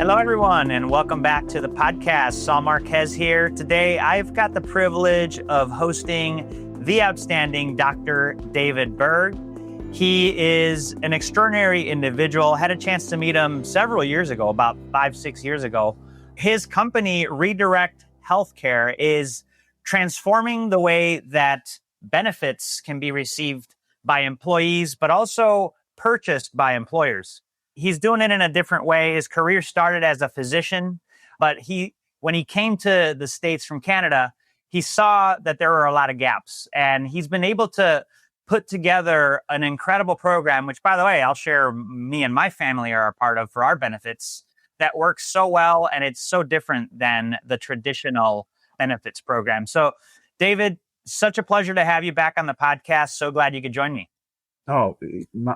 Hello, everyone, and welcome back to the podcast. Saul Marquez here. Today, I've got the privilege of hosting the outstanding Dr. David Berg. He is an extraordinary individual. Had a chance to meet him several years ago, about 5-6 years ago. His company, Redirect Healthcare, is transforming the way that benefits can be received by employees, but also purchased by employers. He's doing it in a different way. His career started as a physician, but when he came to the States from Canada, he saw that there were a lot of gaps, and he's been able to put together an incredible program, which, by the way, I'll share me and my family are a part of for our benefits, that works so well, and it's so different than the traditional benefits program. So, David, such a pleasure to have you back on the podcast. So glad you could join me. Oh,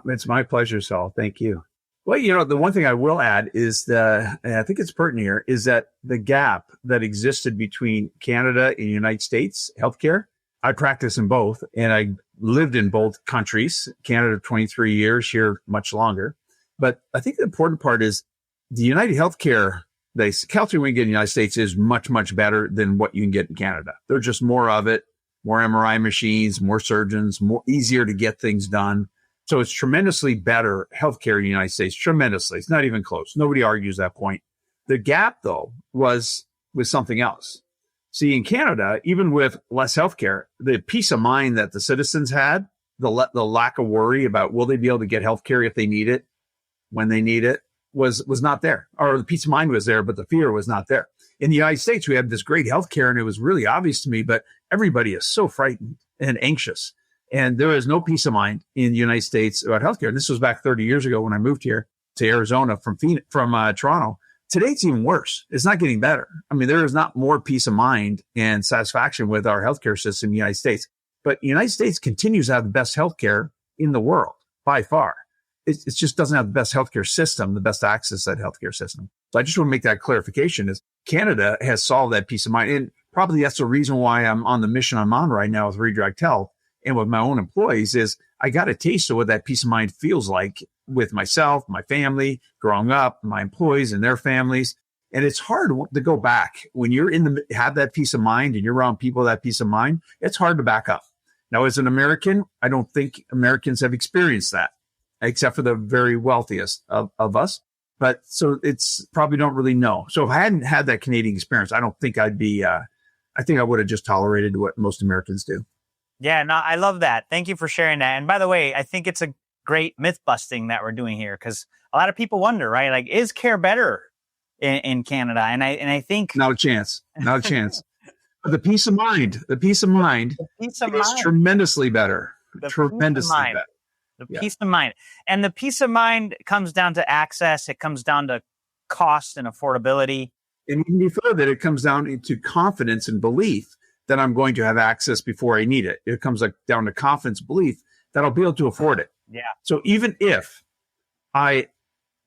it's my pleasure, Saul. Thank you. Well, the one thing I will add is and I think it's pertinent here, is that the gap that existed between Canada and the United States healthcare, I practice in both, and I lived in both countries, Canada 23 years, here much longer. But I think the important part is the United Healthcare, the healthcare we get in the United States is much, much better than what you can get in Canada. There's just more of it, more MRI machines, more surgeons, more easier to get things done. So it's tremendously better healthcare in the United States, tremendously. It's not even close. Nobody argues that point. The gap, though, was something else. See, in Canada, even with less healthcare, the peace of mind that the citizens had, the lack of worry about will they be able to get healthcare if they need it, when they need it, was not there. Or the peace of mind was there, but the fear was not there. In the United States, we have this great healthcare, and it was really obvious to me, but everybody is so frightened and anxious. And there is no peace of mind in the United States about healthcare. And this was back 30 years ago when I moved here to Arizona from Toronto. Today, it's even worse. It's not getting better. I mean, there is not more peace of mind and satisfaction with our healthcare system in the United States. But the United States continues to have the best healthcare in the world by far. It just doesn't have the best healthcare system, the best access to that healthcare system. So I just want to make that clarification is Canada has solved that peace of mind. And probably that's the reason why I'm on the mission I'm on right now with Redirect Health. And with my own employees is I got a taste of what that peace of mind feels like with myself, my family, growing up, my employees and their families. And it's hard to go back when you're have that peace of mind and you're around people with that peace of mind. It's hard to back up. Now, as an American, I don't think Americans have experienced that, except for the very wealthiest of us. But so it's probably don't really know. So if I hadn't had that Canadian experience, I don't think I'd be, I think I would have just tolerated what most Americans do. Yeah, no, I love that. Thank you for sharing that. And by the way, I think it's a great myth busting that we're doing here because a lot of people wonder, right? Like, is care better in Canada? And I think not a chance. But the peace of mind is tremendously better. Tremendously better. The peace of mind. And the peace of mind comes down to access. It comes down to cost and affordability. And even before that, it comes down to confidence and belief that I'm going to have access before I need it. It comes down to confidence, belief that I'll be able to afford it. Yeah. So even if I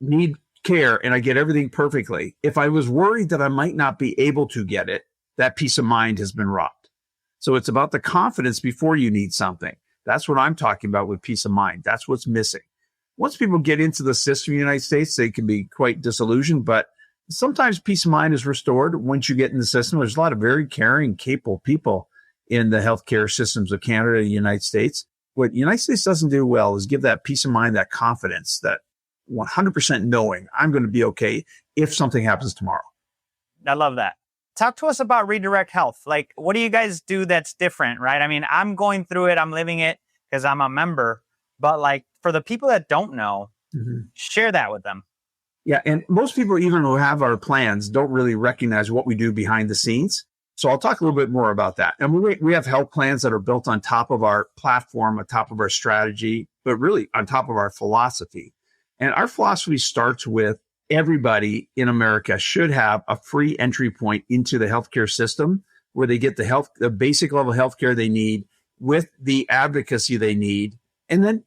need care and I get everything perfectly, if I was worried that I might not be able to get it, that peace of mind has been robbed. So it's about the confidence before you need something. That's what I'm talking about with peace of mind. That's what's missing. Once people get into the system in the United States, they can be quite disillusioned, but sometimes peace of mind is restored once you get in the system. There's a lot of very caring, capable people in the healthcare systems of Canada and the United States. What the United States doesn't do well is give that peace of mind, that confidence, that 100% knowing I'm going to be okay if something happens tomorrow. I love that. Talk to us about Redirect Health. Like, what do you guys do that's different, right? I mean, I'm going through it. I'm living it because I'm a member. But like for the people that don't know, share that with them. Yeah. And most people, even who have our plans, don't really recognize what we do behind the scenes. So I'll talk a little bit more about that. And we have health plans that are built on top of our platform, on top of our strategy, but really on top of our philosophy. And our philosophy starts with everybody in America should have a free entry point into the healthcare system where they get the basic level healthcare they need with the advocacy they need. And then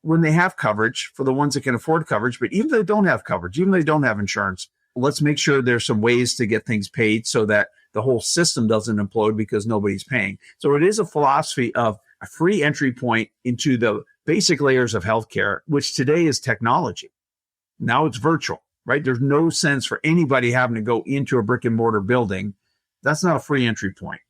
when they have coverage for the ones that can afford coverage, but even if they don't have coverage, even if they don't have insurance, let's make sure there's some ways to get things paid so that the whole system doesn't implode because nobody's paying. So it is a philosophy of a free entry point into the basic layers of healthcare, which today is technology. Now it's virtual. right? There's no sense for anybody having to go into a brick and mortar building. That's not a free entry point.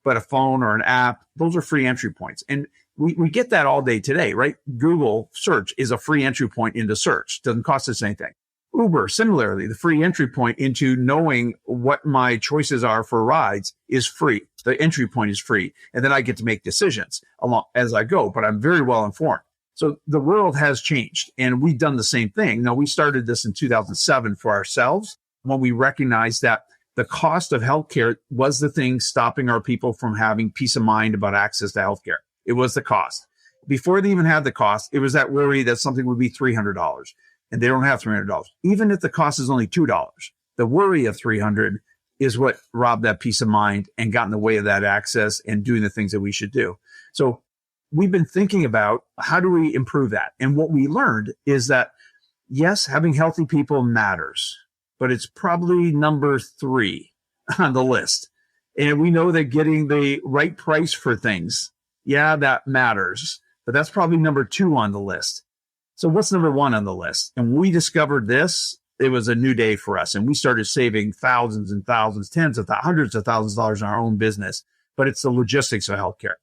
But a phone or an app, those are free entry points. And we get that all day today, right? Google search is a free entry point into search. Doesn't cost us anything. Uber, similarly, the free entry point into knowing what my choices are for rides is free. The entry point is free. And then I get to make decisions along as I go, but I'm very well informed. So the world has changed and we've done the same thing. Now, we started this in 2007 for ourselves when we recognized that the cost of healthcare was the thing stopping our people from having peace of mind about access to healthcare. It was the cost. Before they even had the cost, it was that worry that something would be $300 and they don't have $300. Even if the cost is only $2, the worry of $300 is what robbed that peace of mind and got in the way of that access and doing the things that we should do. So we've been thinking about how do we improve that? And what we learned is that, yes, having healthy people matters, but it's probably number 3 on the list. And we know that getting the right price for things, yeah, that matters, but that's probably number 2 on the list. So what's number 1 on the list? And when we discovered this, it was a new day for us. And we started saving thousands and thousands, hundreds of thousands of dollars in our own business. But it's the logistics of healthcare.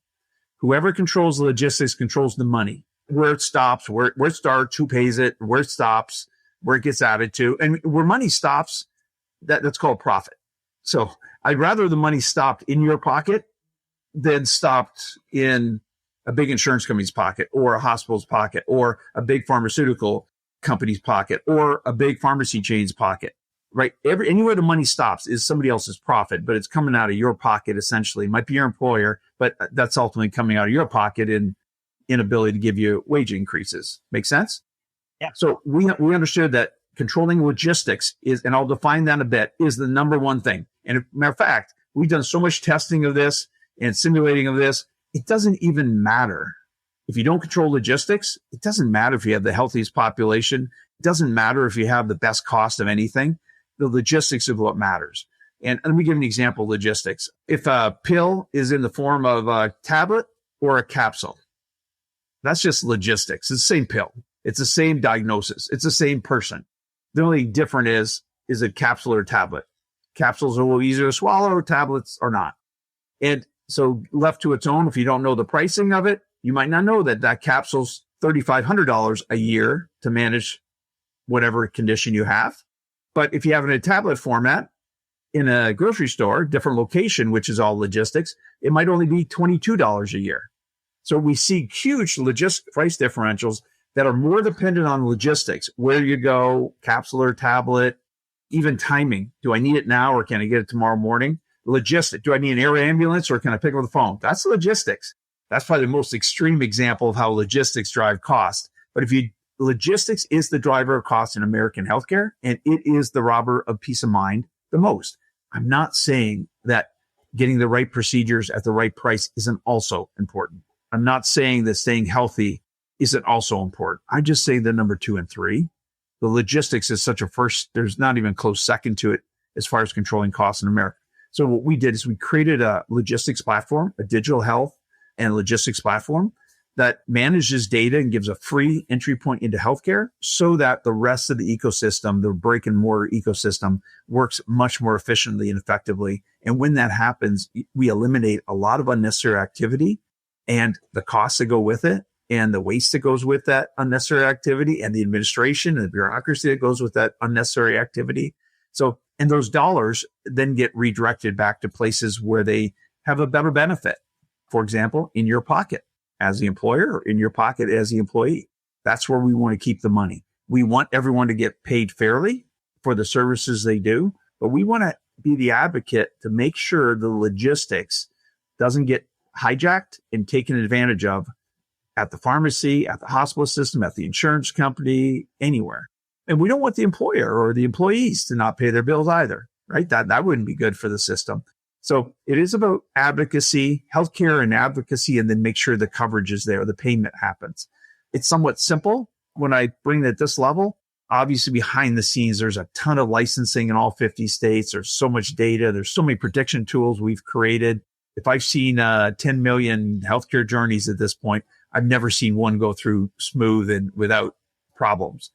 Whoever controls the logistics controls the money, where it stops, where it starts, who pays it, where it stops, where it gets added to. And where money stops, that's called profit. So I'd rather the money stopped in your pocket than stopped in a big insurance company's pocket or a hospital's pocket or a big pharmaceutical company's pocket or a big pharmacy chain's pocket, right? Anywhere the money stops is somebody else's profit, but it's coming out of your pocket essentially. It might be your employer, but that's ultimately coming out of your pocket in inability to give you wage increases. Make sense? Yeah. So we understood that controlling logistics is, and I'll define that a bit, is the number 1 thing. And as a matter of fact, we've done so much testing of this and simulating of this, it doesn't even matter. If you don't control logistics, it doesn't matter if you have the healthiest population. It doesn't matter if you have the best cost of anything. The logistics is what matters. And let me give an example of logistics. If a pill is in the form of a tablet or a capsule, that's just logistics. It's the same pill. It's the same diagnosis. It's the same person. The only difference is it capsule or tablet? Capsules are a little easier to swallow, tablets are not. And so left to its own, if you don't know the pricing of it, you might not know that capsule's $3,500 a year to manage whatever condition you have. But if you have it in a tablet format in a grocery store, different location, which is all logistics, it might only be $22 a year. So we see huge logistic price differentials that are more dependent on logistics, where you go, capsule or tablet, even timing. Do I need it now or can I get it tomorrow morning? Logistic. Do I need an air ambulance or can I pick up the phone? That's logistics. That's probably the most extreme example of how logistics drive cost. But logistics is the driver of cost in American healthcare, and it is the robber of peace of mind the most. I'm not saying that getting the right procedures at the right price isn't also important. I'm not saying that staying healthy isn't also important. I just say the number 2 and 3. The logistics is such a first, there's not even a close second to it as far as controlling costs in America. So what we did is we created a logistics platform, a digital health and logistics platform that manages data and gives a free entry point into healthcare so that the rest of the ecosystem, the brick and mortar ecosystem, works much more efficiently and effectively. And when that happens, we eliminate a lot of unnecessary activity and the costs that go with it and the waste that goes with that unnecessary activity and the administration and the bureaucracy that goes with that unnecessary activity. So, and those dollars then get redirected back to places where they have a better benefit. For example, in your pocket as the employer or in your pocket as the employee. That's where we want to keep the money. We want everyone to get paid fairly for the services they do, but we want to be the advocate to make sure the logistics doesn't get hijacked and taken advantage of at the pharmacy, at the hospital system, at the insurance company, anywhere. And we don't want the employer or the employees to not pay their bills either, right? That wouldn't be good for the system. So it is about advocacy, healthcare and advocacy, and then make sure the coverage is there, the payment happens. It's somewhat simple when I bring it at this level. Obviously, behind the scenes, there's a ton of licensing in all 50 states. There's so much data. There's so many prediction tools we've created. If I've seen 10 million healthcare journeys at this point, I've never seen one go through smooth and without problems.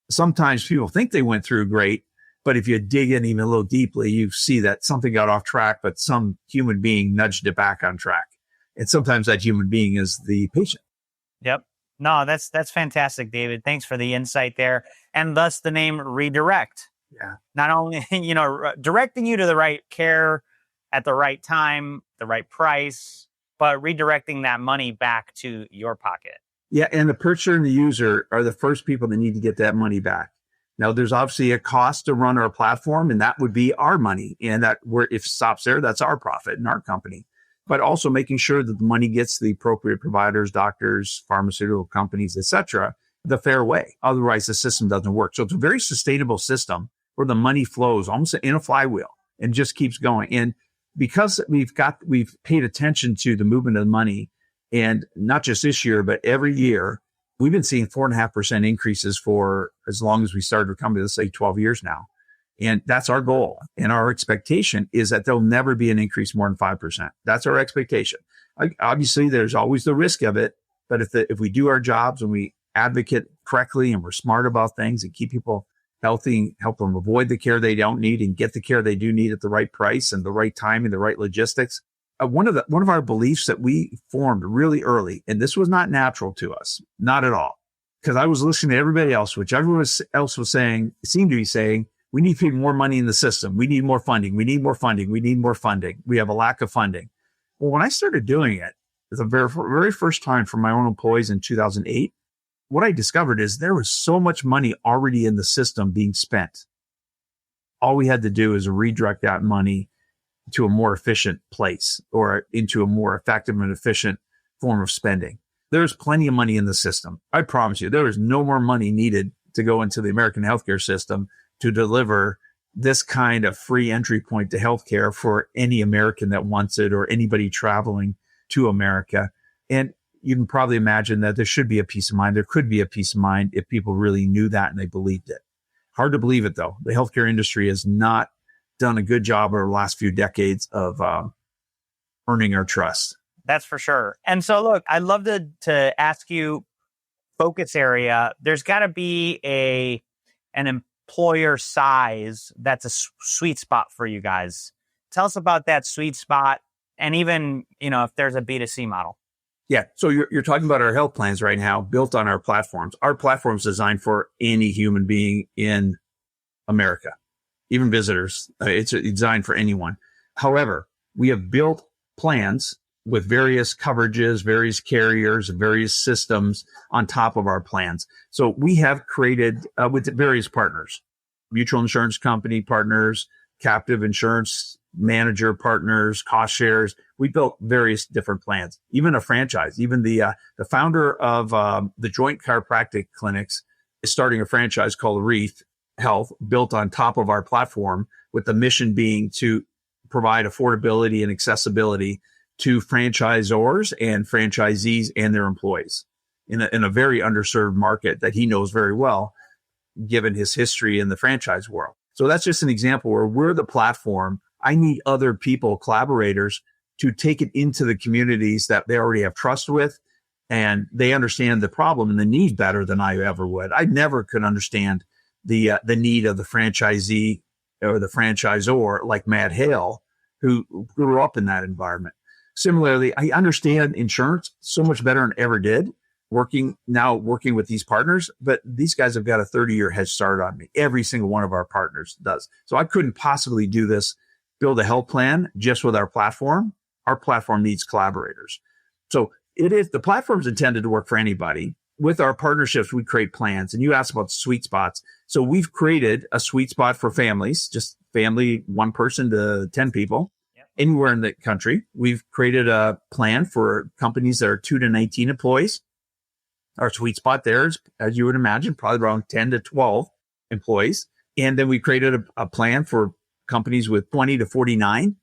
sometimes people think they went through great, but if you dig in even a little deeply, you see that something got off track, but some human being nudged it back on track. And sometimes that human being is the patient. Yep. No, that's fantastic, David. Thanks for the insight there. And thus the name Redirect. Yeah. Not only, directing you to the right care at the right time, the right price, but redirecting that money back to your pocket. Yeah. And the purchaser and the user are the first people that need to get that money back. Now, there's obviously a cost to run our platform, and that would be our money. And that if it stops there, that's our profit in our company. But also making sure that the money gets to the appropriate providers, doctors, pharmaceutical companies, et cetera, the fair way. Otherwise, the system doesn't work. So it's a very sustainable system where the money flows almost in a flywheel and just keeps going. And because we've paid attention to the movement of the money, and not just this year, but every year, we've been seeing 4.5% increases for as long as we started our company, let's say 12 years now. And that's our goal. And our expectation is that there'll never be an increase more than 5%. That's our expectation. Obviously, there's always the risk of it. But if we do our jobs and we advocate correctly and we're smart about things and keep people healthy, help them avoid the care they don't need and get the care they do need at the right price and the right time and the right logistics. One of our beliefs that we formed really early, and this was not natural to us, not at all, because I was listening to everybody else, which everyone else was saying, seemed to be saying, we need more money in the system. We need more funding. We need more funding. We need more funding. We have a lack of funding. Well, when I started doing it, the very first time for my own employees in 2008, what I discovered is there was so much money already in the system being spent. All we had to do is redirect that money to a more efficient place or into a more effective and efficient form of spending. There's plenty of money in the system. I promise you, there is no more money needed to go into the American healthcare system to deliver this kind of free entry point to healthcare for any American that wants it or anybody traveling to America. And you can probably imagine that there should be a peace of mind. There could be a peace of mind if people really knew that and they believed it. Hard to believe it, though. The healthcare industry has not done a good job over the last few decades of earning our trust. That's for sure. And so, look, I'd love to ask you focus area. There's got to be an employer size that's a sweet spot for you guys. Tell us about that sweet spot, and even if there's a B2C model. Yeah. So you're talking about our health plans right now, built on our platforms. Our platform's designed for any human being in America, even visitors. It's designed for anyone. However, we have built plans with various coverages, various carriers, various systems on top of our plans. So we have created with various partners, mutual insurance company partners, captive insurance manager partners, cost shares. We built various different plans, even a franchise. Even the founder of the Joint Chiropractic Clinics is starting a franchise called Reef Health, built on top of our platform, with the mission being to provide affordability and accessibility to franchisors and franchisees and their employees in a very underserved market that he knows very well, given his history in the franchise world. So that's just an example where we're the platform. I need other people, collaborators, to take it into the communities that they already have trust with, and they understand the problem and the need better than I ever would. I never could understand the need of the franchisee or the franchisor like Matt Hale, who grew up in that environment. Similarly, I understand insurance so much better than ever did, working with these partners, but these guys have got a 30-year head start on me. Every single one of our partners does. So I couldn't possibly do this, build a health plan just with our platform. Our platform needs collaborators. So the platform's intended to work for anybody. With our partnerships, we create plans. And you asked about sweet spots. So we've created a sweet spot for families, just family, 1 person to 10 people. Anywhere in the country. We've created a plan for companies that are 2 to 19 employees. Our sweet spot there is, as you would imagine, probably around 10 to 12 employees. And then we created a plan for companies with 20 to 49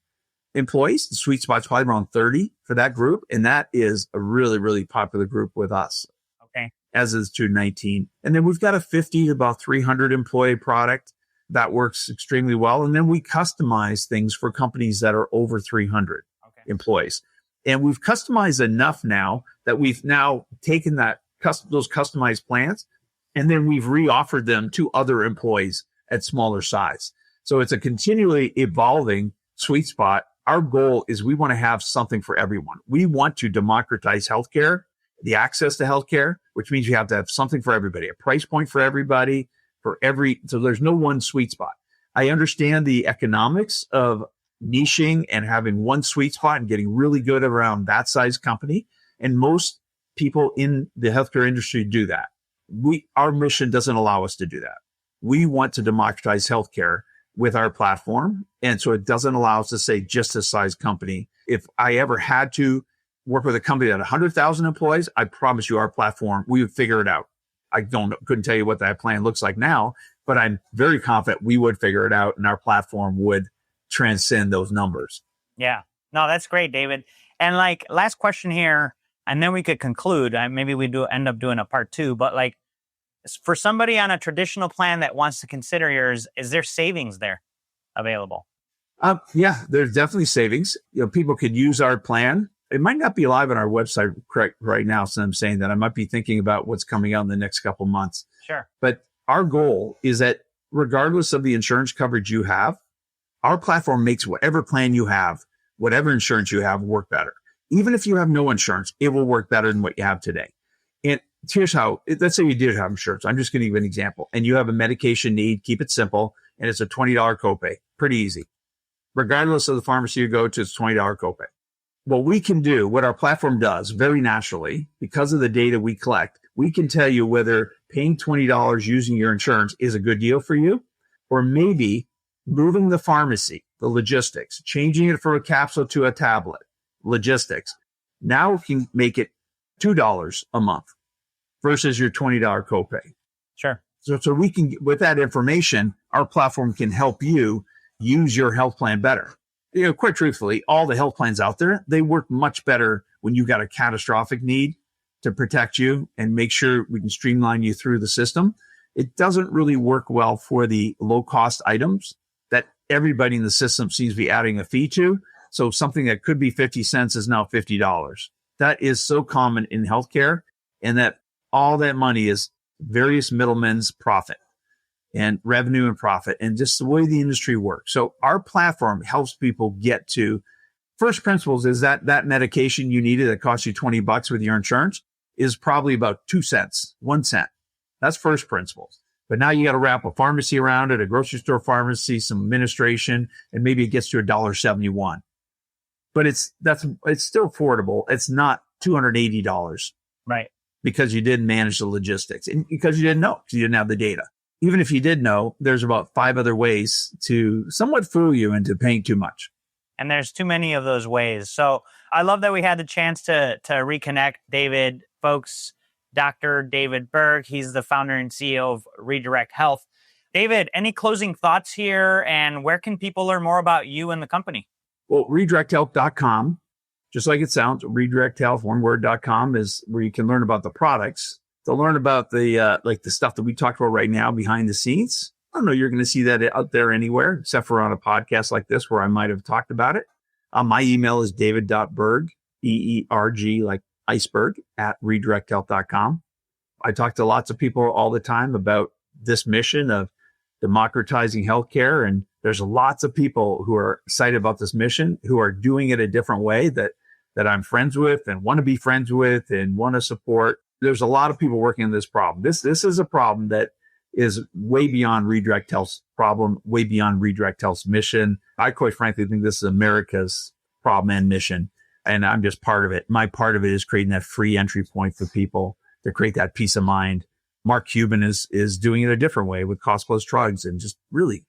employees. The sweet spot's probably around 30 for that group. And that is a really, really popular group with us. Okay. As is 2 to 19. And then we've got a 50 to about 300 employee product that works extremely well. And then we customize things for companies that are over 300 employees. And we've customized enough now that we've now taken those customized plans And then we've reoffered them to other employees at smaller size. So it's a continually evolving sweet spot. Our goal is we want to have something for everyone. We want to democratize healthcare, the access to healthcare, which means you have to have something for everybody, a price point for everybody, so there's no one sweet spot. I understand the economics of niching and having one sweet spot and getting really good around that size company. And most people in the healthcare industry do that. Our mission doesn't allow us to do that. We want to democratize healthcare with our platform. And so it doesn't allow us to say just a size company. If I ever had to work with a company that had 100,000 employees, I promise you our platform, we would figure it out. Couldn't tell you what that plan looks like now, but I'm very confident we would figure it out and our platform would transcend those numbers. Yeah. No, that's great, David. And like last question here, and then we could conclude. Maybe we end up doing a part 2, but like for somebody on a traditional plan that wants to consider yours, is there savings there available? Yeah, there's definitely savings. People could use our plan. It might not be live on our website right now. So I'm saying that I might be thinking about what's coming out in the next couple months. Sure. But our goal is that regardless of the insurance coverage you have, our platform makes whatever plan you have, whatever insurance you have, work better. Even if you have no insurance, it will work better than what you have today. And here's how, let's say you did have insurance. I'm just going to give an example. And you have a medication need, keep it simple, and it's a $20 copay. Pretty easy. Regardless of the pharmacy you go to, it's $20 copay. What we can do, what our platform does very naturally, because of the data we collect, we can tell you whether paying $20 using your insurance is a good deal for you, or maybe moving the pharmacy, the logistics, changing it from a capsule to a tablet, logistics. Now we can make it $2 a month versus your $20 copay. Sure. So we can, with that information, our platform can help you use your health plan better. Quite truthfully, all the health plans out there, they work much better when you got a catastrophic need to protect you and make sure we can streamline you through the system. It doesn't really work well for the low cost items that everybody in the system seems to be adding a fee to. So something that could be 50 cents is now $50. That is so common in healthcare, and that all that money is various middlemen's profit and revenue and profit, and just the way the industry works. So our platform helps people get to first principles is that medication you needed that cost you $20 with your insurance is probably about 2 cents, 1 cent. That's first principles. But now you got to wrap a pharmacy around it, a grocery store pharmacy, some administration, and maybe it gets to $1.71. But it's still affordable. It's not $280. Right. Because you didn't manage the logistics and because you didn't know, because you didn't have the data. Even if you did know, there's about 5 other ways to somewhat fool you into paying too much. And there's too many of those ways. So I love that we had the chance to reconnect. David, folks, Dr. David Berg, he's the founder and CEO of Redirect Health. David, any closing thoughts here, and where can people learn more about you and the company? Well, redirecthealth.com, just like it sounds, redirecthealth.com is where you can learn about the products. To learn about the the stuff that we talked about right now behind the scenes. I don't know you're going to see that out there anywhere, except for on a podcast like this where I might have talked about it. My email is david.berg, B-E-R-G, like iceberg, at redirecthealth.com. I talk to lots of people all the time about this mission of democratizing healthcare, and there's lots of people who are excited about this mission, who are doing it a different way that I'm friends with and want to be friends with and want to support. There's a lot of people working on this problem. This is a problem that is way beyond Redirect Health's problem, way beyond Redirect Health's mission. I quite frankly think this is America's problem and mission, and I'm just part of it. My part of it is creating that free entry point for people to create that peace of mind. Mark Cuban is doing it a different way with cost plus drugs and just really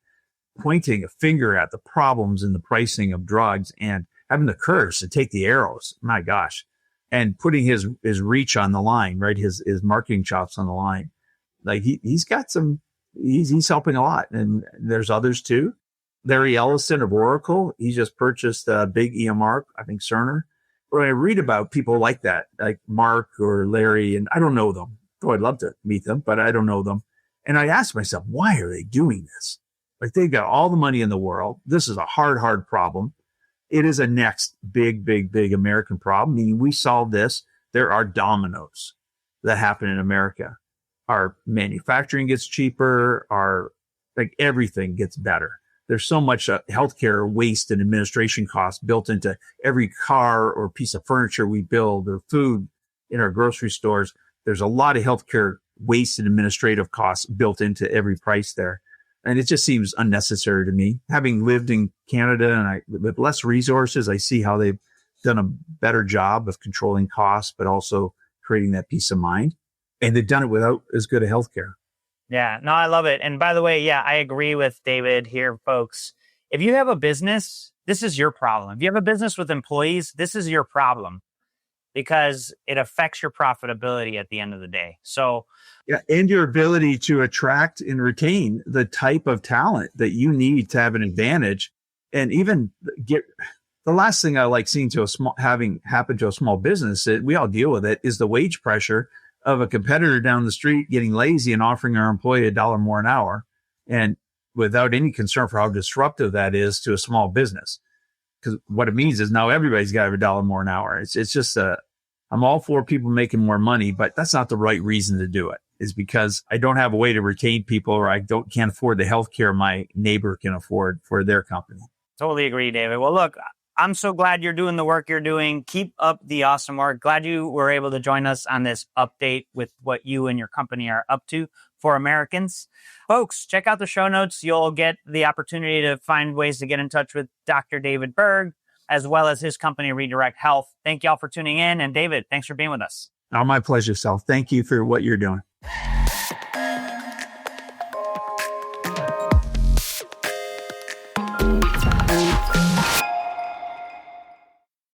pointing a finger at the problems in the pricing of drugs and having the courage to take the arrows. My gosh. And putting his reach on the line, right? His marketing chops on the line. Like he's got some, he's helping a lot. And there's others too. Larry Ellison of Oracle, he just purchased a big EMR, I think Cerner. When I read about people like that, like Mark or Larry, and I don't know them. Oh, I'd love to meet them, but I don't know them. And I ask myself, why are they doing this? Like they've got all the money in the world. This is a hard problem. It is a next big American problem. I mean, we solve this. There are dominoes that happen in America. our manufacturing gets cheaper, everything gets better. There's so much healthcare waste and administration costs built into every car or piece of furniture we build or food in our grocery stores. There's a lot of healthcare waste and administrative costs built into every price there. And it just seems unnecessary to me. Having lived in Canada and with less resources, I see how they've done a better job of controlling costs, but also creating that peace of mind. And they've done it without as good a healthcare. Yeah, no, I love it. And by the way, yeah, I agree with David here, folks. If you have a business, this is your problem. If you have a business with employees, this is your problem because it affects your profitability at the end of the day. So, yeah, and your ability to attract and retain the type of talent that you need to have an advantage, and even get the last thing I like seeing having happen to a small business. We all deal with it, is the wage pressure of a competitor down the street getting lazy and offering our employee $1 more an hour, and without any concern for how disruptive that is to a small business. Because what it means is now everybody's got to have $1 more an hour. It's just I'm all for people making more money, but that's not the right reason to do it. Is because I don't have a way to retain people, or I can't afford the healthcare my neighbor can afford for their company. Totally agree, David. Well, look, I'm so glad you're doing the work you're doing. Keep up the awesome work. Glad you were able to join us on this update with what you and your company are up to for Americans. Folks, check out the show notes. You'll get the opportunity to find ways to get in touch with Dr. David Berg, as well as his company, Redirect Health. Thank y'all for tuning in. And David, thanks for being with us. Oh, my pleasure, Sal. Thank you for what you're doing.